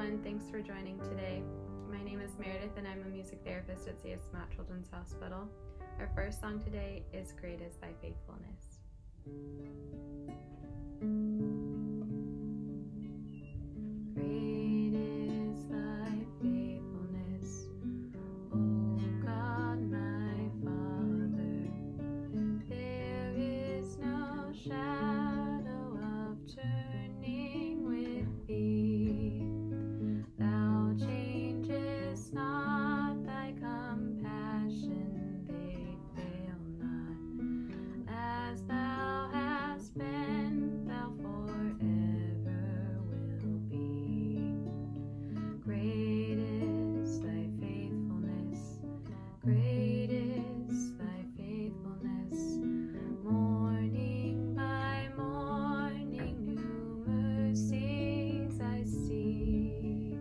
everyone. Thanks for joining today. My name is Meredith and I'm a music therapist at CS Mott Children's Hospital. Our first song today is Great is Thy Faithfulness. Great is thy faithfulness, O God my Father. There is no shadow of turning with thee. Thou changest not, thy compassion they fail not. As thou hast been, thou forever will be. Great is thy faithfulness, great is thy faithfulness. Morning by morning new mercies I see.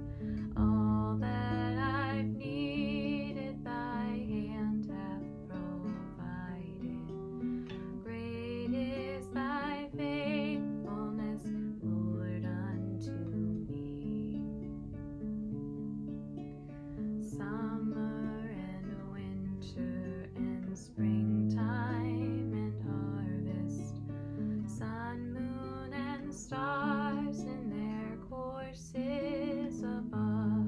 All that I've needed thy hand hath provided. Great is thy faithfulness, Lord, unto me. Summer and winter and springtime and harvest, sun, moon, and stars in their courses above,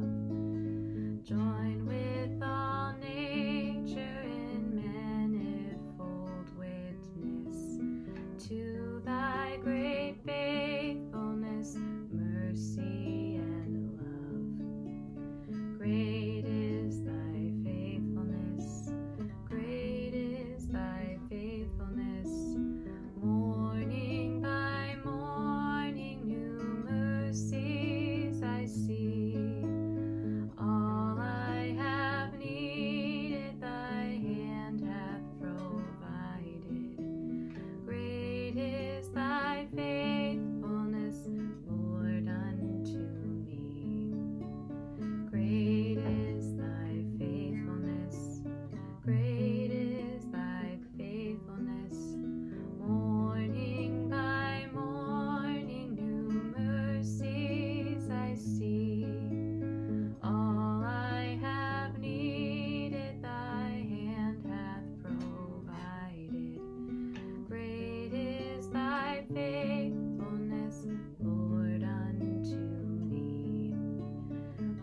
join with all nature in manifold witness to thy great faithfulness, mercy, and love. Great is thy faithfulness, great is thy faithfulness. Morning by morning new mercies I see. All I have needed thy hand hath provided. Great is thy faithfulness, Lord, unto me. Great is thy faithfulness, great is thy faithfulness. Morning by morning new mercies I see. All I have needed thy hand hath provided. Great is thy faithfulness, Lord, unto me.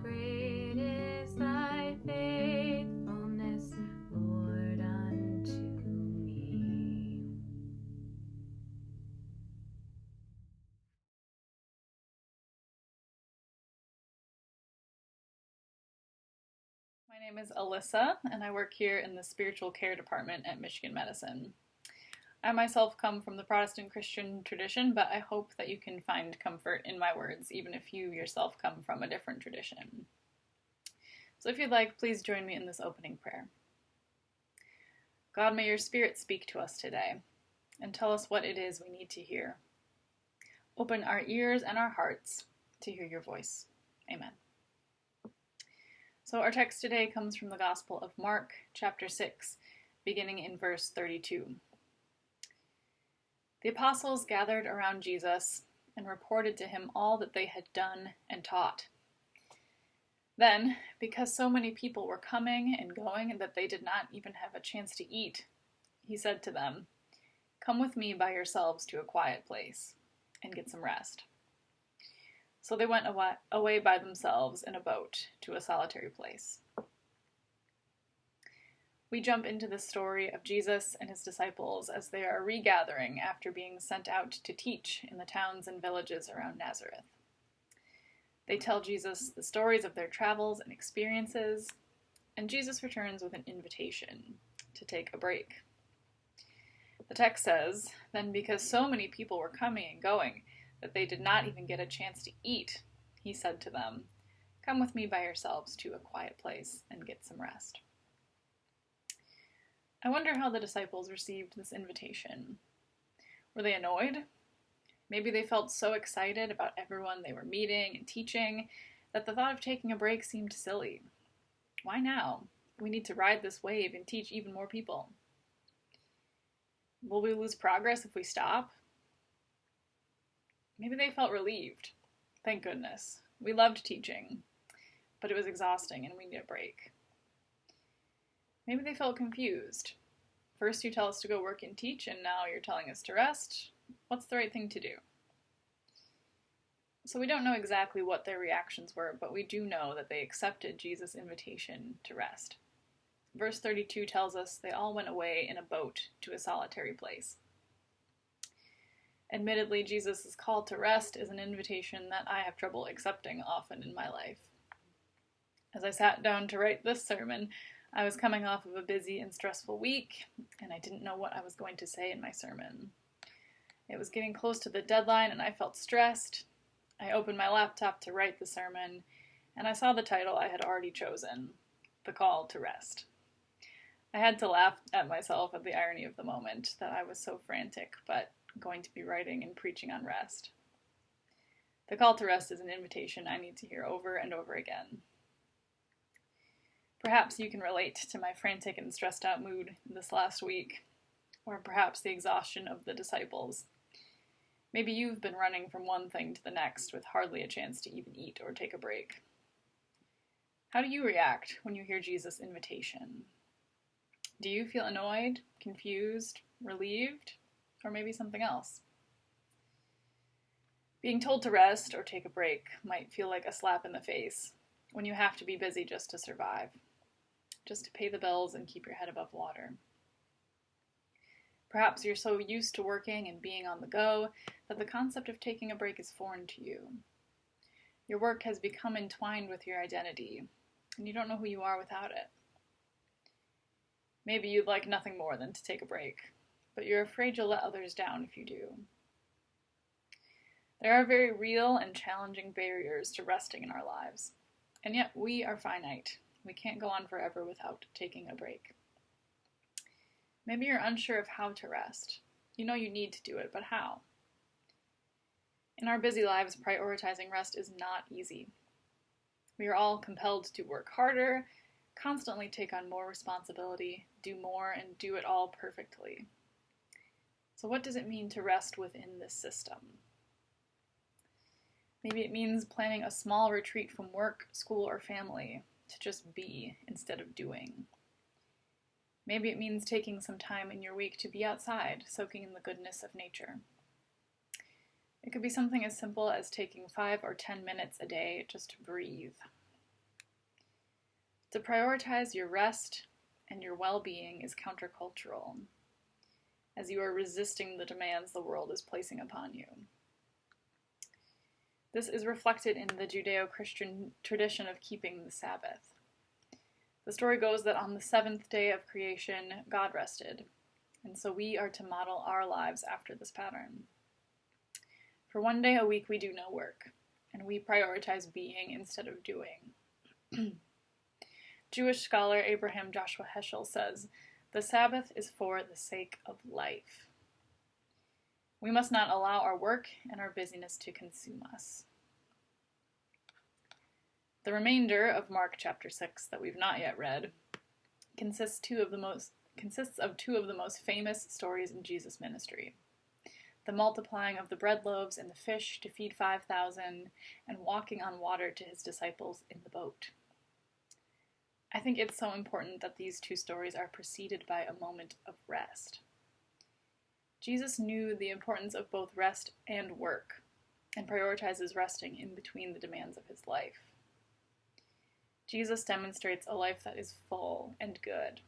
Great is thy faithfulness, Lord, unto me. My name is Alyssa, and I work here in the spiritual care department at Michigan Medicine. I myself come from the Protestant Christian tradition, but I hope that you can find comfort in my words, even if you yourself come from a different tradition. So if you'd like, please join me in this opening prayer. God, may your Spirit speak to us today and tell us what it is we need to hear. Open our ears and our hearts to hear your voice. Amen. So our text today comes from the Gospel of Mark, chapter 6, beginning in verse 32. The apostles gathered around Jesus and reported to him all that they had done and taught. Then, because so many people were coming and going that they did not even have a chance to eat, he said to them, "Come with me by yourselves to a quiet place and get some rest." So they went away by themselves in a boat to a solitary place. We jump into the story of Jesus and his disciples as they are regathering after being sent out to teach in the towns and villages around Nazareth. They tell Jesus the stories of their travels and experiences, and Jesus returns with an invitation to take a break. The text says, "Then because so many people were coming and going that they did not even get a chance to eat, he said to them, 'Come with me by yourselves to a quiet place and get some rest.'" I wonder how the disciples received this invitation. Were they annoyed? Maybe they felt so excited about everyone they were meeting and teaching that the thought of taking a break seemed silly. Why now? We need to ride this wave and teach even more people. Will we lose progress if we stop? Maybe they felt relieved Thank goodness. We loved teaching, but it was exhausting and we needed a break. Maybe they felt confused. First you tell us to go work and teach, and now you're telling us to rest. What's the right thing to do? So we don't know exactly what their reactions were, but we do know that they accepted Jesus' invitation to rest. Verse 32 tells us they all went away in a boat to a solitary place. Admittedly, Jesus' call to rest is an invitation that I have trouble accepting often in my life. As I sat down to write this sermon, I was coming off of a busy and stressful week, and I didn't know what I was going to say in my sermon. It was getting close to the deadline, and I felt stressed. I opened my laptop to write the sermon, and I saw the title I had already chosen, The Call to Rest. I had to laugh at myself at the irony of the moment, that I was so frantic, but going to be writing and preaching on rest. The call to rest is an invitation I need to hear over and over again. Perhaps you can relate to my frantic and stressed out mood this last week, or perhaps the exhaustion of the disciples. Maybe you've been running from one thing to the next with hardly a chance to even eat or take a break. How do you react when you hear Jesus' invitation? Do you feel annoyed, confused, relieved, or maybe something else? Being told to rest or take a break might feel like a slap in the face when you have to be busy just to survive, just to pay the bills and keep your head above water. Perhaps you're so used to working and being on the go that the concept of taking a break is foreign to you. Your work has become entwined with your identity, and you don't know who you are without it. Maybe you'd like nothing more than to take a break, but you're afraid you'll let others down if you do. There are very real and challenging barriers to resting in our lives, and yet we are finite. We can't go on forever without taking a break. Maybe you're unsure of how to rest. You know you need to do it, but how? In our busy lives, prioritizing rest is not easy. We are all compelled to work harder, constantly take on more responsibility, do more, and do it all perfectly. So what does it mean to rest within this system? Maybe it means planning a small retreat from work, school, or family to just be instead of doing. Maybe it means taking some time in your week to be outside, soaking in the goodness of nature. It could be something as simple as taking 5 or 10 minutes a day just to breathe. To prioritize your rest and your well-being is countercultural, as you are resisting the demands the world is placing upon you. This is reflected in the Judeo-Christian tradition of keeping the Sabbath. The story goes that on the 7th day of creation, God rested, and so we are to model our lives after this pattern. For 1 day a week we do no work, and we prioritize being instead of doing. Jewish scholar Abraham Joshua Heschel says, "The Sabbath is for the sake of life." We must not allow our work and our busyness to consume us. The remainder of Mark chapter 6 that we've not yet read consists of two of the most famous stories in Jesus' ministry. The multiplying of the bread loaves and the fish to feed 5,000, and walking on water to his disciples in the boat. I think it's so important that these two stories are preceded by a moment of rest. Jesus knew the importance of both rest and work, and prioritizes resting in between the demands of his life. Jesus demonstrates a life that is full and good,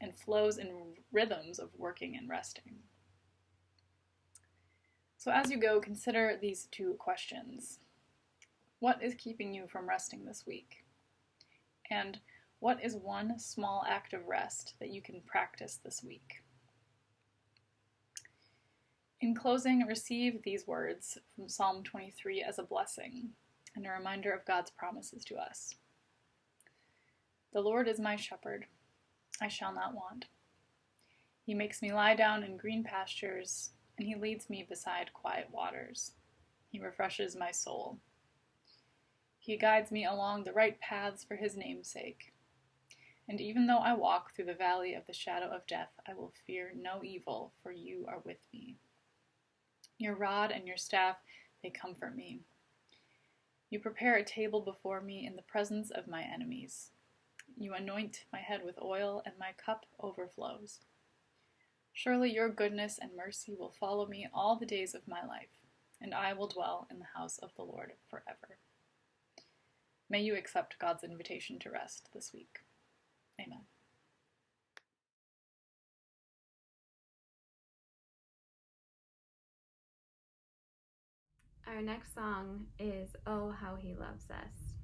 and flows in rhythms of working and resting. So as you go, consider these two questions. What is keeping you from resting this week? And what is one small act of rest that you can practice this week? In closing, receive these words from Psalm 23 as a blessing and a reminder of God's promises to us. The Lord is my shepherd, I shall not want. He makes me lie down in green pastures, and he leads me beside quiet waters. He refreshes my soul. He guides me along the right paths for his name's sake. And even though I walk through the valley of the shadow of death, I will fear no evil, for you are with me. Your rod and your staff, they comfort me. You prepare a table before me in the presence of my enemies. You anoint my head with oil, and my cup overflows. Surely your goodness and mercy will follow me all the days of my life, and I will dwell in the house of the Lord forever. May you accept God's invitation to rest this week. Amen. Our next song is Oh How He Loves Us.